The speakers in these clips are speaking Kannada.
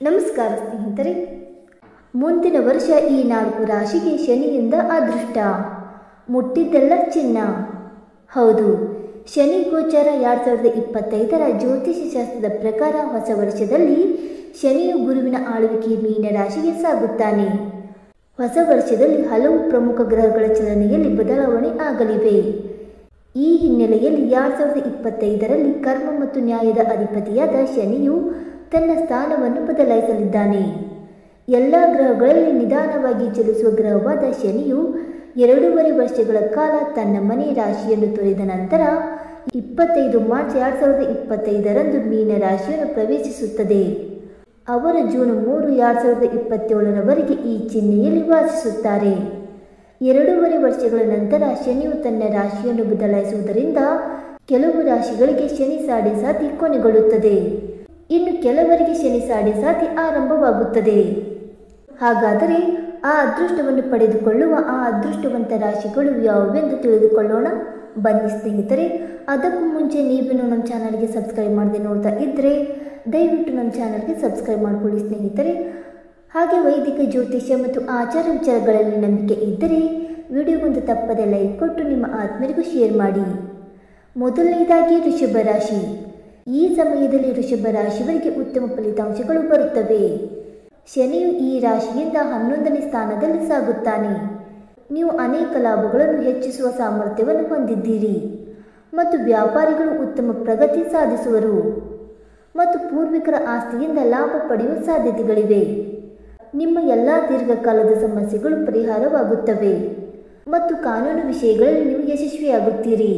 ನಮಸ್ಕಾರ ಸ್ನೇಹಿತರೆ, ಮುಂದಿನ ವರ್ಷ ಈ 4 ರಾಶಿಗೆ ಶನಿಯಿಂದ ಅದೃಷ್ಟ. ಮುಟ್ಟಿದ್ದೆಲ್ಲ ಚಿನ್ನ. ಹೌದು, ಶನಿ ಗೋಚಾರ 2025ರ ಜ್ಯೋತಿಷ್ಯ ಶಾಸ್ತ್ರದ ಪ್ರಕಾರ ಹೊಸ ವರ್ಷದಲ್ಲಿ ಶನಿಯು ಗುರುವಿನ ಆಳ್ವಿಕೆ ಮೀನ ರಾಶಿಗೆ ಸಾಗುತ್ತಾನೆ. ಹೊಸ ವರ್ಷದಲ್ಲಿ ಹಲವು ಪ್ರಮುಖ ಗ್ರಹಗಳ ಚಲನೆಯಲ್ಲಿ ಬದಲಾವಣೆ ಆಗಲಿವೆ. ಈ ಹಿನ್ನೆಲೆಯಲ್ಲಿ 2025ರಲ್ಲಿ ಕರ್ಮ ಮತ್ತು ನ್ಯಾಯದ ಅಧಿಪತಿಯಾದ ಶನಿಯು ತನ್ನ ಸ್ಥಾನವನ್ನು ಬದಲಾಯಿಸಲಿದ್ದಾನೆ. ಎಲ್ಲ ಗ್ರಹಗಳಲ್ಲಿ ನಿಧಾನವಾಗಿ ಚಲಿಸುವ ಗ್ರಹವಾದ ಶನಿಯು 2.5 ವರ್ಷಗಳ ಕಾಲ ತನ್ನ ಮನೆ ರಾಶಿಯನ್ನು ತೊರೆದ ನಂತರ 25 ಮಾರ್ಚ್ 2025ರಂದು ಮೀನ ರಾಶಿಯನ್ನು ಪ್ರವೇಶಿಸುತ್ತದೆ. ಅವರು ಜೂನ್ 3, 2027ರವರೆಗೆ ಈ ಚಿಹ್ನೆಯಲ್ಲಿ ವಾಸಿಸುತ್ತಾರೆ. 2.5 ವರ್ಷಗಳ ನಂತರ ಶನಿಯು ತನ್ನ ರಾಶಿಯನ್ನು ಬದಲಾಯಿಸುವುದರಿಂದ ಕೆಲವು ರಾಶಿಗಳಿಗೆ ಶನಿ ಸಾಡೆ ಕೊನೆಗೊಳ್ಳುತ್ತದೆ. ಇನ್ನು ಕೆಲವರಿಗೆ ಶನಿ ಸಾಡೆ ಆರಂಭವಾಗುತ್ತದೆ. ಹಾಗಾದರೆ ಆ ಅದೃಷ್ಟವನ್ನು ಪಡೆದುಕೊಳ್ಳುವ ಆ ಅದೃಷ್ಟವಂತ ರಾಶಿಗಳು ಯಾವುವೆಂದು ತಿಳಿದುಕೊಳ್ಳೋಣ ಬನ್ನಿ ಸ್ನೇಹಿತರೆ. ಅದಕ್ಕೂ ಮುಂಚೆ ನೀವೇನು ನಮ್ಮ ಚಾನಲ್ಗೆ ಸಬ್ಸ್ಕ್ರೈಬ್ ಮಾಡದೆ ನೋಡ್ತಾ ಇದ್ದರೆ ದಯವಿಟ್ಟು ನಮ್ಮ ಚಾನಲ್ಗೆ ಸಬ್ಸ್ಕ್ರೈಬ್ ಮಾಡಿಕೊಳ್ಳಿ ಸ್ನೇಹಿತರೆ. ಹಾಗೆ ವೈದಿಕ ಜ್ಯೋತಿಷ್ಯ ಮತ್ತು ಆಚಾರ ವಿಚಾರಗಳಲ್ಲಿ ನಂಬಿಕೆ ಇದ್ದರೆ ವಿಡಿಯೋಗೊಂದು ತಪ್ಪದೆ ಲೈಕ್ ಕೊಟ್ಟು ನಿಮ್ಮ ಆತ್ಮರಿಗೂ ಶೇರ್ ಮಾಡಿ. ಮೊದಲನೇದಾಗಿ ವೃಷಭ ರಾಶಿ. ಈ ಸಮಯದಲ್ಲಿ ವೃಷಭ ರಾಶಿಯವರಿಗೆ ಉತ್ತಮ ಫಲಿತಾಂಶಗಳು ಬರುತ್ತವೆ. ಶನಿಯು ಈ ರಾಶಿಯಿಂದ 11ನೇ ಸ್ಥಾನದಲ್ಲಿ ಸಾಗುತ್ತಾನೆ. ನೀವು ಅನೇಕ ಲಾಭಗಳನ್ನು ಹೆಚ್ಚಿಸುವ ಸಾಮರ್ಥ್ಯವನ್ನು ಹೊಂದಿದ್ದೀರಿ ಮತ್ತು ವ್ಯಾಪಾರಿಗಳು ಉತ್ತಮ ಪ್ರಗತಿ ಸಾಧಿಸುವರು ಮತ್ತು ಪೂರ್ವಿಕರ ಆಸ್ತಿಯಿಂದ ಲಾಭ ಪಡೆಯುವ ಸಾಧ್ಯತೆಗಳಿವೆ. ನಿಮ್ಮ ಎಲ್ಲ ದೀರ್ಘಕಾಲದ ಸಮಸ್ಯೆಗಳು ಪರಿಹಾರವಾಗುತ್ತವೆ ಮತ್ತು ಕಾನೂನು ವಿಷಯಗಳಲ್ಲಿ ನೀವು ಯಶಸ್ವಿಯಾಗುತ್ತೀರಿ.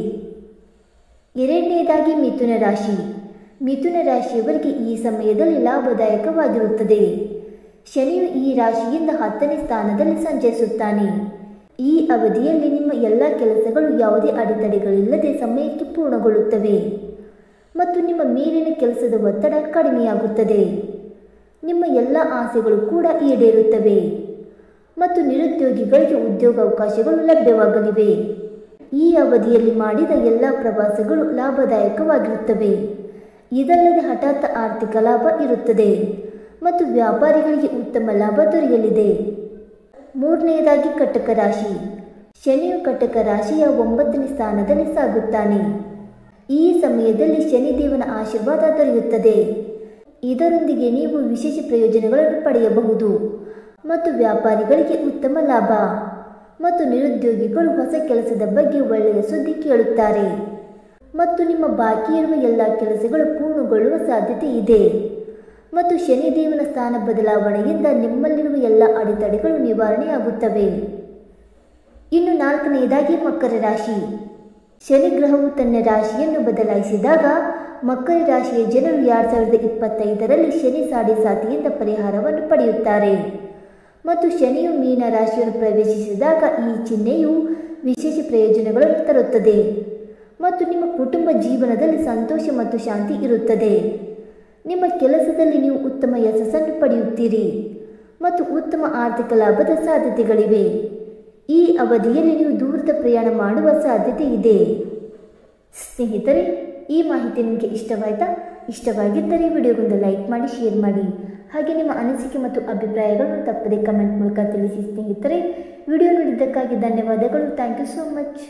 ಎರಡನೇದಾಗಿ ಮಿಥುನ ರಾಶಿ. ಮಿಥುನ ರಾಶಿಯವರಿಗೆ ಈ ಸಮಯದಲ್ಲಿ ಲಾಭದಾಯಕವಾಗಿರುತ್ತದೆ. ಶನಿಯು ಈ ರಾಶಿಯಿಂದ 10ನೇ ಸ್ಥಾನದಲ್ಲಿ ಸಂಚರಿಸುತ್ತಾನೆ. ಈ ಅವಧಿಯಲ್ಲಿ ನಿಮ್ಮ ಎಲ್ಲ ಕೆಲಸಗಳು ಯಾವುದೇ ಅಡೆತಡೆಗಳಿಲ್ಲದೆ ಸಮಯಕ್ಕೆ ಪೂರ್ಣಗೊಳ್ಳುತ್ತವೆ ಮತ್ತು ನಿಮ್ಮ ಮೇಲಿನ ಕೆಲಸದ ಒತ್ತಡ ಕಡಿಮೆಯಾಗುತ್ತದೆ. ನಿಮ್ಮ ಎಲ್ಲ ಆಸೆಗಳು ಕೂಡ ಈಡೇರುತ್ತವೆ ಮತ್ತು ನಿರುದ್ಯೋಗಿಗಳಿಗೆ ಉದ್ಯೋಗಾವಕಾಶಗಳು ಲಭ್ಯವಾಗಲಿವೆ. ಈ ಅವಧಿಯಲ್ಲಿ ಮಾಡಿದ ಎಲ್ಲ ಪ್ರವಾಸಗಳು ಲಾಭದಾಯಕವಾಗಿರುತ್ತವೆ. ಇದಲ್ಲದೆ ಹಠಾತ್ ಆರ್ಥಿಕ ಲಾಭ ಇರುತ್ತದೆ ಮತ್ತು ವ್ಯಾಪಾರಿಗಳಿಗೆ ಉತ್ತಮ ಲಾಭ ದೊರೆಯಲಿದೆ. ಮೂರನೆಯದಾಗಿ ಕಟಕ ರಾಶಿ. ಶನಿಯು ಕಟಕ ರಾಶಿಯ 9ನೇ ಸ್ಥಾನದಲ್ಲಿ ಸಾಗುತ್ತಾನೆ. ಈ ಸಮಯದಲ್ಲಿ ಶನಿದೇವನ ಆಶೀರ್ವಾದ ದೊರೆಯುತ್ತದೆ. ಇದರೊಂದಿಗೆ ನೀವು ವಿಶೇಷ ಪ್ರಯೋಜನಗಳನ್ನು ಪಡೆಯಬಹುದು ಮತ್ತು ವ್ಯಾಪಾರಿಗಳಿಗೆ ಉತ್ತಮ ಲಾಭ ಮತ್ತು ನಿರುದ್ಯೋಗಿಗಳು ಹೊಸ ಕೆಲಸದ ಬಗ್ಗೆ ಒಳ್ಳೆಯ ಸುದ್ದಿ ಕೇಳುತ್ತಾರೆ ಮತ್ತು ನಿಮ್ಮ ಬಾಕಿ ಇರುವ ಎಲ್ಲ ಕೆಲಸಗಳು ಪೂರ್ಣಗೊಳ್ಳುವ ಸಾಧ್ಯತೆ ಇದೆ ಮತ್ತು ಶನಿದೇವನ ಸ್ಥಾನ ಬದಲಾವಣೆಯಿಂದ ನಿಮ್ಮಲ್ಲಿರುವ ಎಲ್ಲ ಅಡೆತಡೆಗಳು ನಿವಾರಣೆಯಾಗುತ್ತವೆ. ಇನ್ನು 4ನೇದಾಗಿ ಮಕರ ರಾಶಿ. ಶನಿ ಗ್ರಹವು ತನ್ನ ರಾಶಿಯನ್ನು ಬದಲಾಯಿಸಿದಾಗ ಮಕರ ರಾಶಿಯ ಜನರು 2025ರಲ್ಲಿ ಶನಿ ಸಾಡೆಯಿಂದ ಪರಿಹಾರವನ್ನು ಪಡೆಯುತ್ತಾರೆ ಮತ್ತು ಶನಿಯು ಮೀನ ರಾಶಿಯನ್ನು ಪ್ರವೇಶಿಸಿದಾಗ ಈ ಚಿಹ್ನೆಯು ವಿಶೇಷ ಪ್ರಯೋಜನಗಳನ್ನು ತರುತ್ತದೆ ಮತ್ತು ನಿಮ್ಮ ಕುಟುಂಬ ಜೀವನದಲ್ಲಿ ಸಂತೋಷ ಮತ್ತು ಶಾಂತಿ ಇರುತ್ತದೆ. ನಿಮ್ಮ ಕೆಲಸದಲ್ಲಿ ನೀವು ಉತ್ತಮ ಯಶಸ್ಸನ್ನು ಪಡೆಯುತ್ತೀರಿ ಮತ್ತು ಉತ್ತಮ ಆರ್ಥಿಕ ಲಾಭದ ಸಾಧ್ಯತೆಗಳಿವೆ. ಈ ಅವಧಿಯಲ್ಲಿ ನೀವು ದೂರದ ಪ್ರಯಾಣ ಮಾಡುವ ಸಾಧ್ಯತೆ ಇದೆ. ಸ್ನೇಹಿತರೆ, ಈ ಮಾಹಿತಿ ನಿಮಗೆ ಇಷ್ಟವಾಯಿತಾ? ಇಷ್ಟವಾಗಿದ್ದರೆ ವಿಡಿಯೋಗೊಂದು ಲೈಕ್ ಮಾಡಿ, ಶೇರ್ ಮಾಡಿ. ಹಾಗೆ ನಿಮ್ಮ ಅನಿಸಿಕೆ ಮತ್ತು ಅಭಿಪ್ರಾಯಗಳನ್ನು ತಪ್ಪದೆ ಕಮೆಂಟ್ ಮೂಲಕ ತಿಳಿಸಿ ಸ್ನೇಹಿತರೆ. ವಿಡಿಯೋ ನೋಡಿದ್ದಕ್ಕಾಗಿ ಧನ್ಯವಾದಗಳು. Thank you so much.